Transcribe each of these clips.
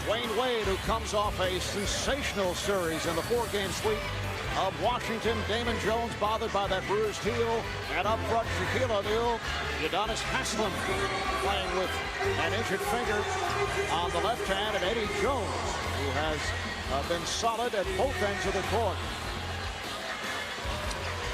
Dwayne Wade, who comes off a sensational series in the 4-game sweep of Washington. Damon Jones bothered by that bruised heel. And up front, Shaquille O'Neal, Udonis Haslem playing with an injured finger on the left hand, and Eddie Jones, who has been solid at both ends of the court.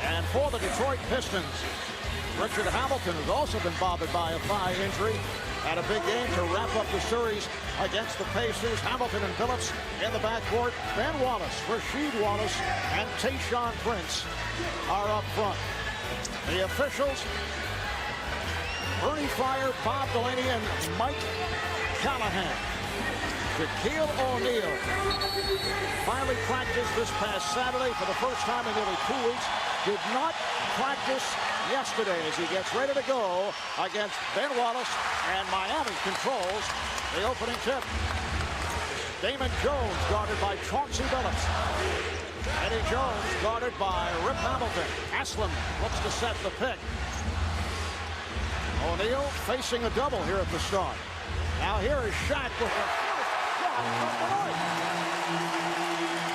And for the Detroit Pistons, Richard Hamilton has also been bothered by a thigh injury. Had a big game to wrap up the series against the Pacers. Hamilton and Phillips in the backcourt. Ben Wallace, Rasheed Wallace, and Tayshaun Prince are up front. The officials, Bernie Fryer, Bob Delaney, and Mike Callahan. Shaquille O'Neal finally practiced this past Saturday for the first time in nearly 2 weeks. Did not practice yesterday as he gets ready to go against Ben Wallace, and Miami controls the opening tip. Damon Jones guarded by Chauncey Billups. Eddie Jones guarded by Rip Hamilton. Haslem looks to set the pick. O'Neal facing a double here at the start. Now here is Shaq with the first shot of the night.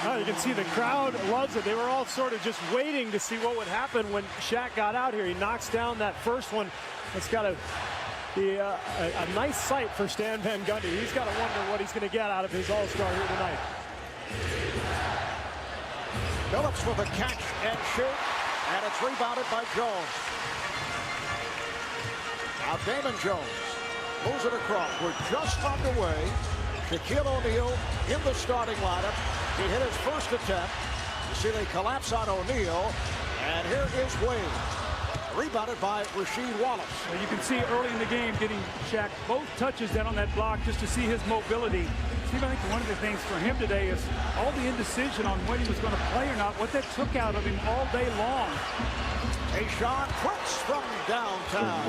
Oh, you can see the crowd loves it. They were all sort of just waiting to see what would happen when Shaq got out here. He knocks down that first one. It's got to be a nice sight for Stan Van Gundy. He's got to wonder what he's going to get out of his All-Star here tonight. Billups with a catch and shoot, and it's rebounded by Jones. Now Damon Jones moves it across. We're just underway. Shaquille O'Neal in the starting lineup. He hit his first attempt. You see they collapse on O'Neal. And here is Wade. Rebounded by Rasheed Wallace. Well, you can see early in the game getting Shaq both touches down on that block just to see his mobility. Steve, I think one of the things for him today is all the indecision on when he was going to play or not, what that took out of him all day long. Tayshaun Prince from downtown.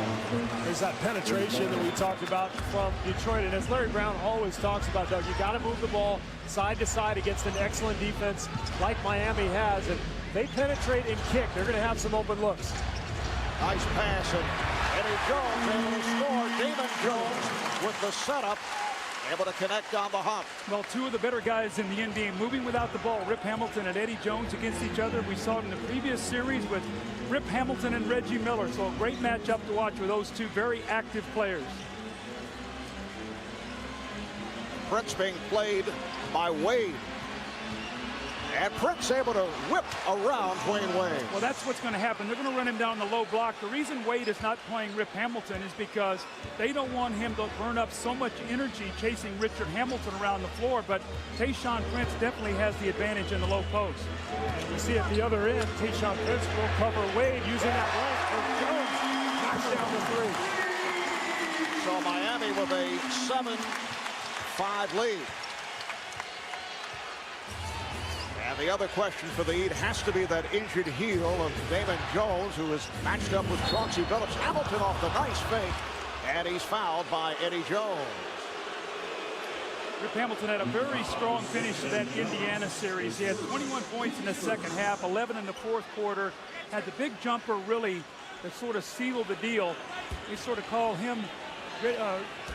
There's that penetration that we talked about from Detroit. And as Larry Brown always talks about, Doug, you got to move the ball side to side against an excellent defense like Miami has. And they penetrate and kick. They're going to have some open looks. Nice pass, and Eddie Jones able to score. Damon Jones with the setup, able to connect on the hop. Well, two of the better guys in the NBA moving without the ball, Rip Hamilton and Eddie Jones against each other. We saw it in the previous series with Rip Hamilton and Reggie Miller. So a great matchup to watch with those two very active players. Prince being played by Wade. And Prince able to whip around Dwayne Wade. Well, that's what's going to happen. They're going to run him down the low block. The reason Wade is not playing Rip Hamilton is because they don't want him to burn up so much energy chasing Richard Hamilton around the floor. But Tayshaun Prince definitely has the advantage in the low post. You see at the other end, Tayshaun Prince will cover Wade using that length. And Jones knocks down the 3. So Miami with a 7-5 lead. And the other question for the Heat has to be that injured heel of Damon Jones, who is matched up with Chauncey Billups. Hamilton off the nice fake, and he's fouled by Eddie Jones. Rip Hamilton had a very strong finish to that Indiana series. He had 21 points in the second half, 11 in the fourth quarter. Had the big jumper really that sort of sealed the deal. They sort of call him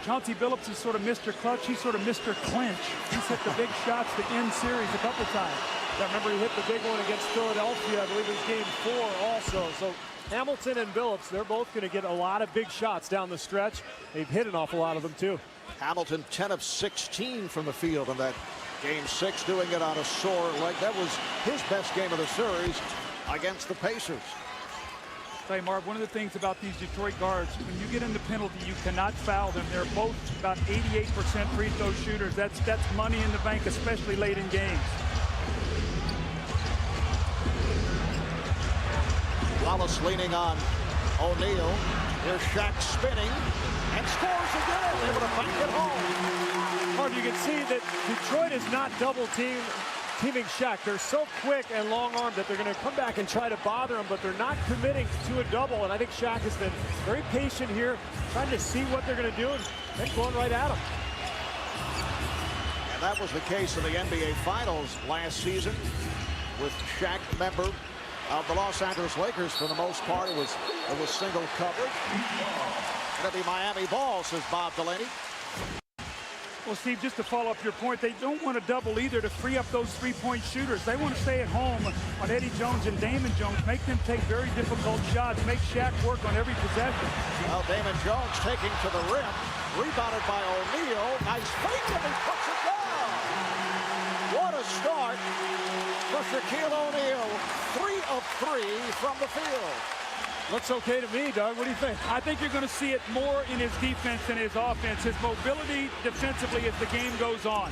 Chauncey Billups is sort of Mr. Clutch. He's sort of Mr. Clinch. He's hit the big shots to end series a couple times. I remember he hit the big one against Philadelphia. I believe it was game 4 also. So Hamilton and Billups, they're both going to get a lot of big shots down the stretch. They've hit an awful lot of them too. Hamilton 10 of 16 from the field in that game 6, doing it on a sore leg. That was his best game of the series against the Pacers. Hey, Marv, one of the things about these Detroit guards, when you get in the penalty, you cannot foul them. They're both about 88% free throw shooters. That's money in the bank, especially late in games. Wallace leaning on O'Neal. Here's Shaq spinning and scores again. Able to bank it home. Marv, you can see that Detroit is not teaming Shaq. They're so quick and long-armed that they're going to come back and try to bother him, but they're not committing to a double. And I think Shaq has been very patient here, trying to see what they're going to do and then going right at him. And that was the case in the NBA Finals last season with Shaq, member of the Los Angeles Lakers. For the most part, it was single coverage. It'll be Miami ball, says Bob Delaney. Well, Steve, just to follow up your point, they don't want to double either to free up those three-point shooters. They want to stay at home on Eddie Jones and Damon Jones, make them take very difficult shots, make Shaq work on every possession. Well, Damon Jones taking to the rim, rebounded by O'Neal. Nice fake, and he puts it down. What a start for Shaquille O'Neal. 3 of 3 from the field. Looks okay to me, Doug. What do you think? I think you're going to see it more in his defense than his offense. His mobility defensively as the game goes on.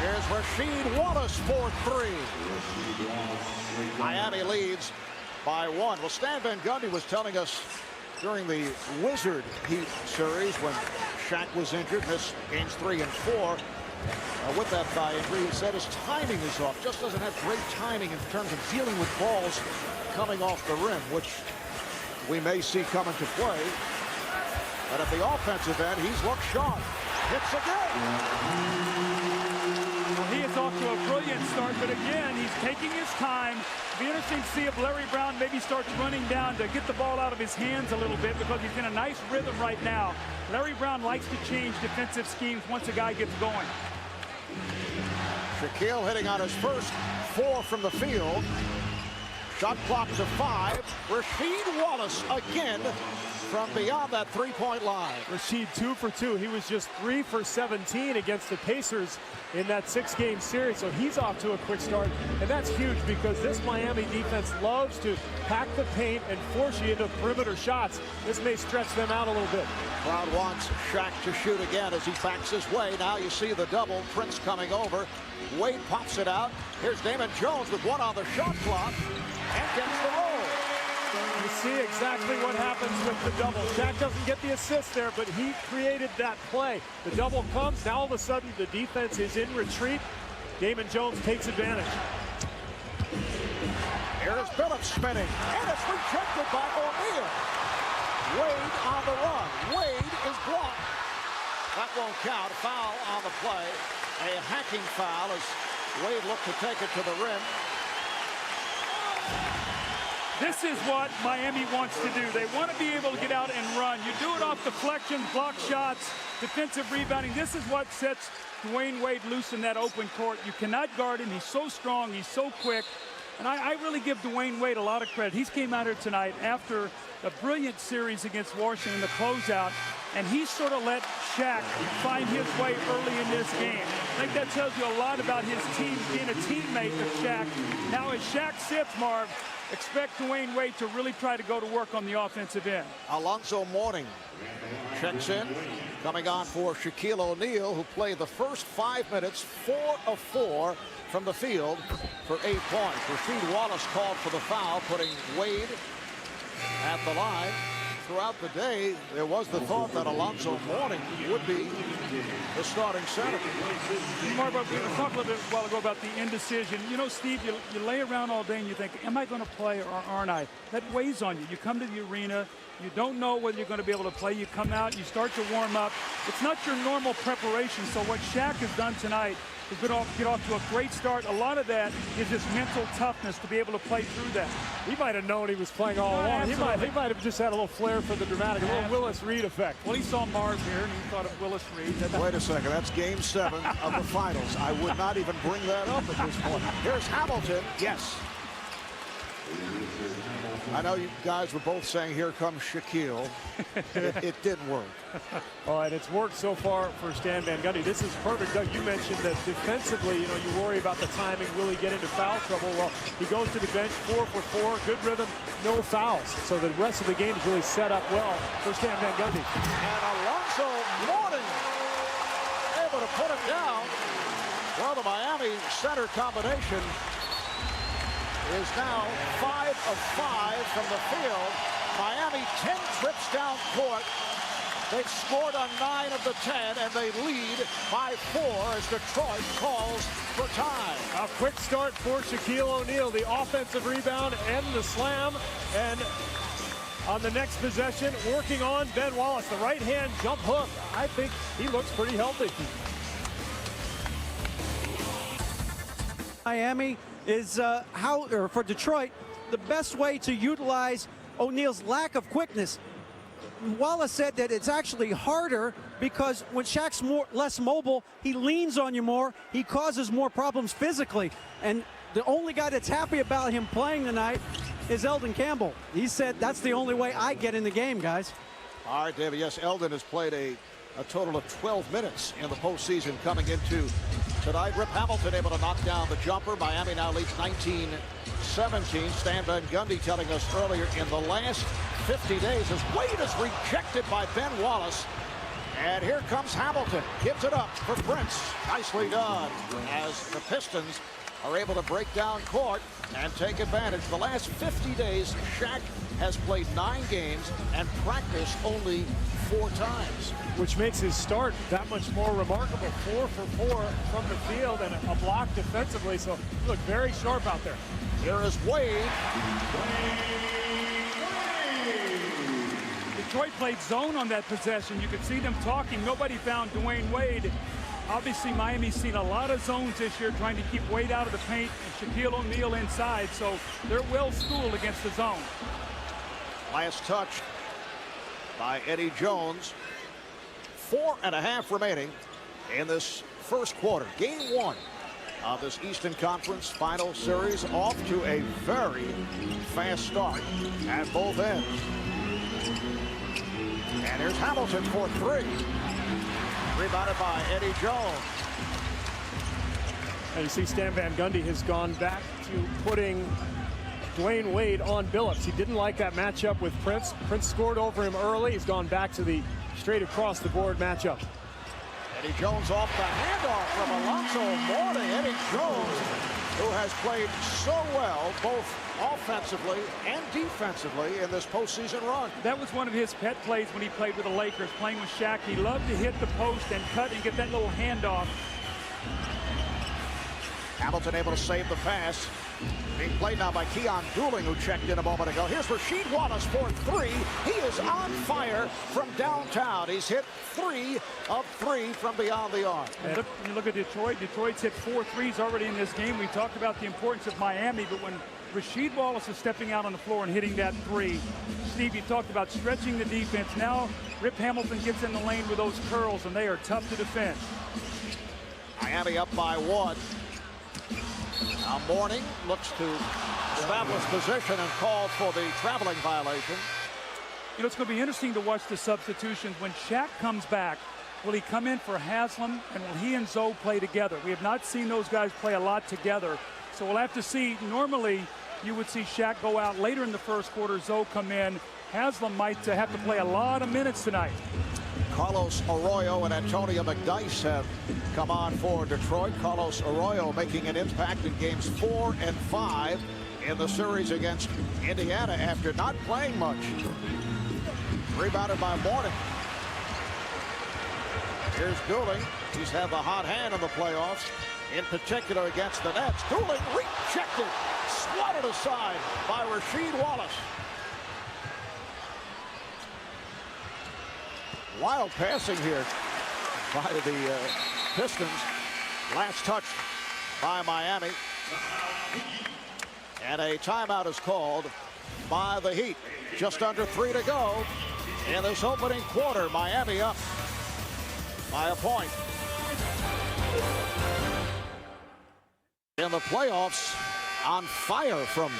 Here's Rasheed Wallace for 3. Miami leads by 1. Well, Stan Van Gundy was telling us during the Wizard Heat series when Shaq was injured, missed games 3 and 4. With that thigh injury, he said his timing is off. Just doesn't have great timing in terms of dealing with balls coming off the rim, which we may see come into play. But at the offensive end, he's looked sharp. Hits again. Well, he is off to a brilliant start, but again, he's taking his time. It'll be interesting to see if Larry Brown maybe starts running down to get the ball out of his hands a little bit, because he's in a nice rhythm right now. Larry Brown likes to change defensive schemes once a guy gets going. Shaquille hitting on his first 4 from the field. Shot clock to 5. Rasheed Wallace again from beyond that three-point line. Rasheed 2 for 2. He was just 3 for 17 against the Pacers in that 6-game series. So he's off to a quick start. And that's huge because this Miami defense loves to pack the paint and force you into perimeter shots. This may stretch them out a little bit. Crowd wants Shaq to shoot again as he backs his way. Now you see the double. Prince coming over. Wade pops it out. Here's Damon Jones with 1 on the shot clock and gets the roll. You see exactly what happens with the double. Shaq doesn't get the assist there, but he created that play. The double comes. Now all of a sudden the defense is in retreat. Damon Jones takes advantage. Here is Phillips spinning, and it's rejected by O'Neal. Wade on the run. Wade is blocked. That won't count. Foul on the play. A hacking foul as Wade looked to take it to the rim. This is what Miami wants to do. They want to be able to get out and run. You do it off deflections, block shots, defensive rebounding. This is what sets Dwayne Wade loose in that open court. You cannot guard him. He's so strong. He's so quick. And I really give Dwayne Wade a lot of credit. He came out here tonight after a brilliant series against Washington in the closeout, and he sort of let Shaq find his way early in this game. I think that tells you a lot about his team, being a teammate of Shaq. Now as Shaq sits, Marv, expect Dwayne Wade to really try to go to work on the offensive end. Alonzo Mourning checks in, coming on for Shaquille O'Neal, who played the first 5 minutes, 4 of 4 from the field for 8 points. Rasheed Wallace called for the foul, putting Wade at the line. Throughout the day, there was the thought that Alonzo Mourning would be the starting center. Marv, we were talking a little bit a while ago about the indecision. You know, Steve, you lay around all day and you think, am I going to play or aren't I? That weighs on you. You come to the arena, you don't know whether you're going to be able to play. You come out, you start to warm up. It's not your normal preparation. So what Shaq has done tonight is get off to a great start. A lot of that is his mental toughness to be able to play through that. He might have known he was playing all along. He might have just had a little flair for the dramatic, a little Willis Reed effect. Well, he saw Marv here, and he thought of Willis Reed. Wait a second, that's game 7 of the finals. I would not even bring that up at this point. Here's Hamilton, yes. I know you guys were both saying, here comes Shaquille. It didn't work. Oh, and it's worked so far for Stan Van Gundy. This is perfect. Doug, you mentioned that defensively, you know, you worry about the timing. Will he get into foul trouble? Well, he goes to the bench, 4 for 4, good rhythm, no fouls. So the rest of the game is really set up well for Stan Van Gundy. And Alonzo Mourning able to put it down. Well, the Miami center combination is now 5 of 5 from the field. Miami 10 trips down court. They've scored on 9 of the 10, and they lead by 4 as Detroit calls for time. A quick start for Shaquille O'Neal. The offensive rebound and the slam. And on the next possession, working on Ben Wallace. The right-hand jump hook. I think he looks pretty healthy. Miami is for Detroit, the best way to utilize O'Neal's lack of quickness. Wallace said that it's actually harder because when Shaq's less mobile, he leans on you more. He causes more problems physically. And the only guy that's happy about him playing tonight is Eldon Campbell. He said, that's the only way I get in the game, guys. All right, David. Yes, Eldon has played a total of 12 minutes in the postseason coming into tonight. Rip Hamilton able to knock down the jumper. Miami now leads 19-17. Stan Van Gundy telling us earlier in the last 50 days as Wade is rejected by Ben Wallace. And here comes Hamilton. Gives it up for Prince. Nicely done as the Pistons are able to break down court and take advantage. The last 50 days, Shaq has played 9 games and practiced only 4 times. Which makes his start that much more remarkable. 4 for 4 from the field and a block defensively. So he looked very sharp out there. Here is Wade. Detroit played zone on that possession. You could see them talking. Nobody found Dwayne Wade. Obviously, Miami's seen a lot of zones this year trying to keep Wade out of the paint and Shaquille O'Neal inside, so they're well schooled against the zone. Last touch by Eddie Jones. 4.5 remaining in this first quarter. Game 1 of this Eastern Conference Final Series, off to a very fast start at both ends. And here's Hamilton for 3. Rebounded by Eddie Jones. And you see Stan Van Gundy has gone back to putting Dwayne Wade on Billups. He didn't like that matchup with Prince. Prince scored over him early. He's gone back to the straight across the board matchup. Eddie Jones off the handoff from Alonzo Mourning. Eddie Jones, who has played so well both offensively and defensively in this postseason run. That was one of his pet plays when he played with the Lakers, playing with Shaq. He loved to hit the post and cut and get that little handoff. Hamilton able to save the pass. Being played now by Keon Dooling, who checked in a moment ago. Here's Rasheed Wallace for 3. He is on fire from downtown. He's hit 3 of 3 from beyond the arc. And look, when you look at Detroit, Detroit's hit 4 threes already in this game. We talked about the importance of Miami, but when Rasheed Wallace is stepping out on the floor and hitting that 3, Steve, you talked about stretching the defense. Now Rip Hamilton gets in the lane with those curls, and they are tough to defend. Miami up by 1. Now Mourning looks to establish position and calls for the traveling violation. You know, it's going to be interesting to watch the substitutions. When Shaq comes back, will he come in for Haslam, and will he and Zoe play together? We have not seen those guys play a lot together, so we'll have to see. Normally, you would see Shaq go out later in the first quarter, Zoe come in. Haslam might have to play a lot of minutes tonight. Carlos Arroyo and Antonio McDyess have come on for Detroit. Carlos Arroyo making an impact in games 4 and 5 in the series against Indiana after not playing much. Rebounded by Mourning. Here's Dooling. He's had the hot hand in the playoffs, in particular against the Nets. Dooling rejected, swatted aside by Rasheed Wallace. Wild passing here by the Pistons. Last touch by Miami. And a timeout is called by the Heat. Just under 3 to go in this opening quarter. Miami up by a point. In the playoffs, on fire from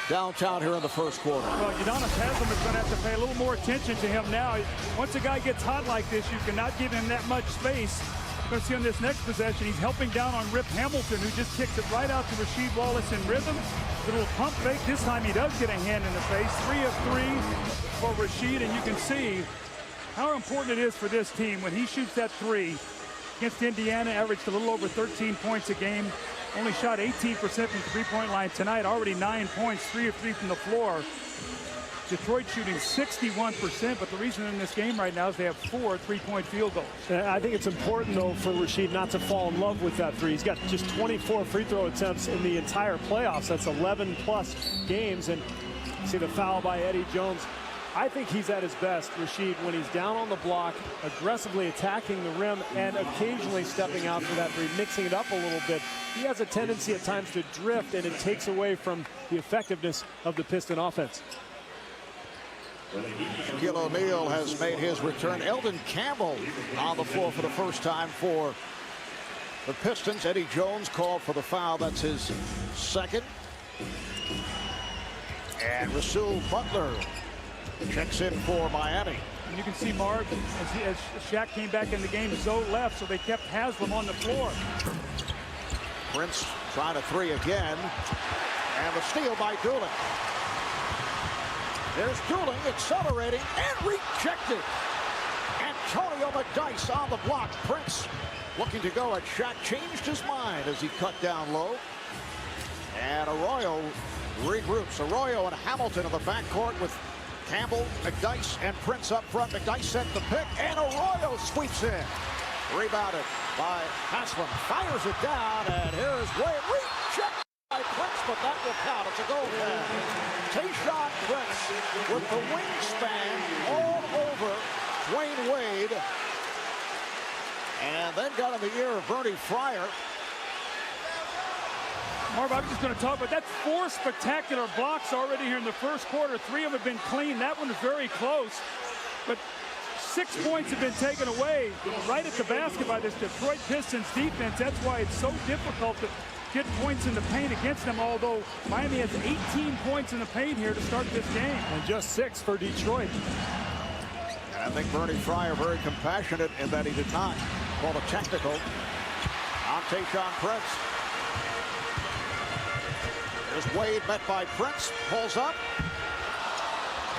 downtown here in the first quarter. Well, Udonis Haslam is going to have to pay a little more attention to him now. Once a guy gets hot like this, you cannot give him that much space. You're going to see on this next possession, he's helping down on Rip Hamilton, who just kicks it right out to Rasheed Wallace in rhythm. A little pump fake. This time he does get a hand in the face. 3 of 3 for Rasheed, and you can see how important it is for this team. When he shoots that 3 against Indiana, averaged a little over 13 points a game. Only shot 18% from the three-point line tonight. Already 9 points, 3 of 3 from the floor. Detroit shooting 61%, but the reason in this game right now is they have 4 3-point field goals. I think it's important, though, for Rasheed not to fall in love with that 3. He's got just 24 free throw attempts in the entire playoffs. That's 11+ games, and you see the foul by Eddie Jones. I think he's at his best, Rasheed, when he's down on the block, aggressively attacking the rim, and occasionally stepping out for that 3, mixing it up a little bit. He has a tendency at times to drift, and it takes away from the effectiveness of the Piston offense. Shaquille O'Neal has made his return. Eldon Campbell on the floor for the first time for the Pistons. Eddie Jones called for the foul. That's his second. And Rasheed Butler checks in for Miami. And you can see Marv, as Shaq came back in the game, Zoe left, so they kept Haslam on the floor. Prince trying a three again. And the steal by Dooling. There's Dooling accelerating and rejected. Antonio McDyess on the block. Prince looking to go at Shaq. Changed his mind as he cut down low. And Arroyo regroups. Arroyo and Hamilton in the backcourt with Campbell, McDyess, and Prince up front. McDyess sent the pick, and Arroyo sweeps in. Rebounded by Haslam. Fires it down, and here's Wade. Rejected by Prince, but that will count. It's a goal kick. Tayshaun Prince with the wingspan all over Dwayne Wade. And then got in the ear of Bernie Fryer. Marv, I'm just going to talk about that's 4 spectacular blocks already here in the first quarter. 3 of them have been clean. That one is very close. But 6 points have been taken away right at the basket by this Detroit Pistons defense. That's why it's so difficult to get points in the paint against them, although Miami has 18 points in the paint here to start this game. And just 6 for Detroit. And I think Bernie Fryer very compassionate in that he did not call a technical on Tayshaun Prince. There's Wade met by Prince, pulls up.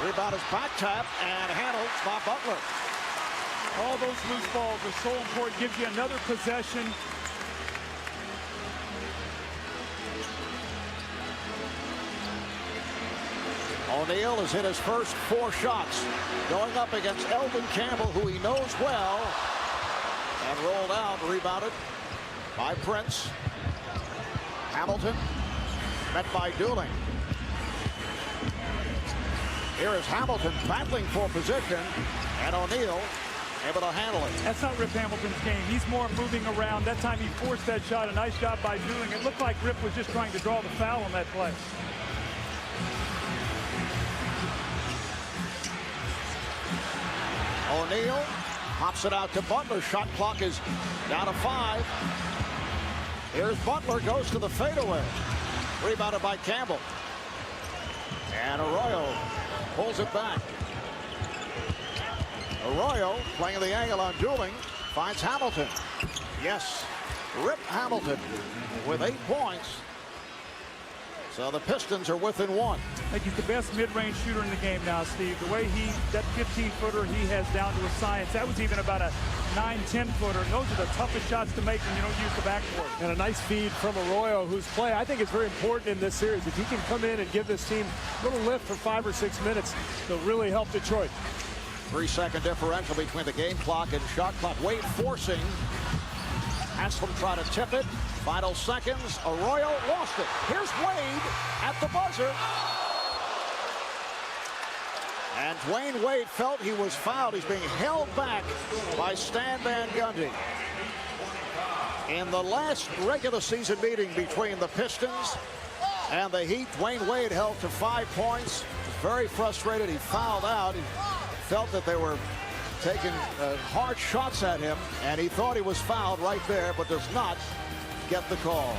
Rebound is back tap and handled by Butler. All those loose balls are so important. Gives you another possession. O'Neal has hit his first 4 shots. Going up against Eldon Campbell, who he knows well. And rolled out, rebounded by Prince. Hamilton. Met by Dooling. Here is Hamilton battling for position, and O'Neal able to handle it. That's not Rip Hamilton's game. He's more moving around. That time he forced that shot. A nice job by Dooling. It looked like Rip was just trying to draw the foul on that play. O'Neal pops it out to Butler. Shot clock is down to 5. Here's Butler, goes to the fadeaway. Rebounded by Campbell. And Arroyo pulls it back. Arroyo playing the angle on Dooling. Finds Hamilton. Yes, Rip Hamilton with 8 points. So the Pistons are within 1. I think he's the best mid-range shooter in the game now, Steve. The way that 15-footer he has down to a science. That was even about a 9-10-footer. And those are the toughest shots to make when you don't use the backboard. And a nice feed from Arroyo, whose play I think is very important in this series. If he can come in and give this team a little lift for 5 or 6 minutes, he'll really help Detroit. 3-second differential between the game clock and shot clock. Wade forcing. Haslam trying to tip it. Final seconds. Arroyo lost it. Here's Wade at the buzzer. And Dwayne Wade felt he was fouled. He's being held back by Stan Van Gundy. In the last regular season meeting between the Pistons and the Heat, Dwayne Wade held to 5 points. Very frustrated. He fouled out. He felt that they were taking hard shots at him, and he thought he was fouled right there, but does not get the call.